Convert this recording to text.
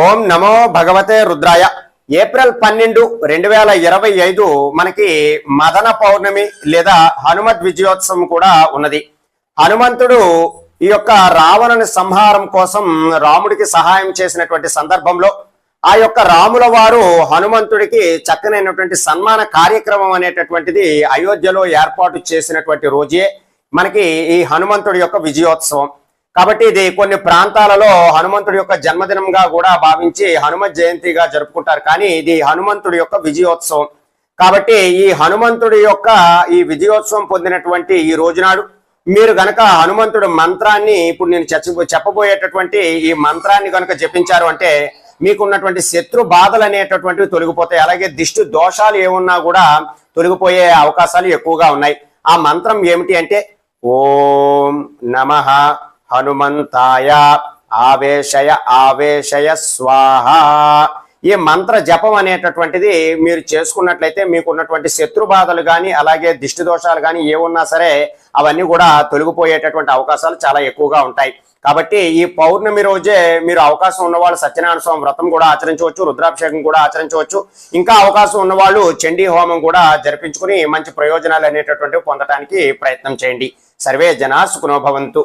ఓం నమో భగవతే రుద్రాయ. ఏప్రిల్ 12, 2025 మనకి మదన పౌర్ణమి లేదా హనుమత్ విజయోత్సవం కూడా ఉన్నది. హనుమంతుడు ఈ యొక్క రావణుని సంహారం కోసం రాముడికి సహాయం చేసినటువంటి సందర్భంలో ఆ యొక్క రాముల వారు హనుమంతుడికి చక్కనైనటువంటి సన్మాన కార్యక్రమం అనేటటువంటిది అయోధ్యలో ఏర్పాటు చేసినటువంటి రోజే మనకి ఈ హనుమంతుడి యొక్క విజయోత్సవం. కాబట్టి ఇది కొన్ని ప్రాంతాలలో హనుమంతుడి యొక్క జన్మదినంగా కూడా భావించి హనుమత్ జయంతిగా జరుపుకుంటారు. కానీ ఇది హనుమంతుడి యొక్క విజయోత్సవం. కాబట్టి ఈ హనుమంతుడి యొక్క ఈ విజయోత్సవం పొందినటువంటి ఈ రోజునాడు మీరు గనక హనుమంతుడి మంత్రాన్ని ఇప్పుడు నేను చెప్పబోయేటటువంటి ఈ మంత్రాన్ని కనుక జపించారు అంటే మీకున్నటువంటి శత్రు బాధలు అనేటటువంటివి తొలగిపోతాయి. అలాగే దిష్టి దోషాలు ఏమున్నా కూడా తొలగిపోయే అవకాశాలు ఎక్కువగా ఉన్నాయి. ఆ మంత్రం ఏమిటి అంటే ఓం నమః హనుమంతాయ ఆవేశయ ఆవేశయ స్వాహ. ఈ మంత్ర జపం అనేటటువంటిది మీరు చేసుకున్నట్లయితే మీకున్నటువంటి శత్రు బాధలు కానీ అలాగే దిష్టి దోషాలు కానీ ఏమున్నా సరే అవన్నీ కూడా తొలగిపోయేటటువంటి అవకాశాలు చాలా ఎక్కువగా ఉంటాయి. కాబట్టి ఈ పౌర్ణమి రోజే మీరు అవకాశం ఉన్నవాళ్ళు సత్యనారాయణ స్వామి వ్రతం కూడా ఆచరించవచ్చు, రుద్రాభిషేకం కూడా ఆచరించవచ్చు. ఇంకా అవకాశం ఉన్నవాళ్ళు చండీ హోమం కూడా జరిపించుకుని మంచి ప్రయోజనాలు అనేటటువంటివి పొందడానికి ప్రయత్నం చేయండి. సర్వే జనా సుఖినో భవంతు.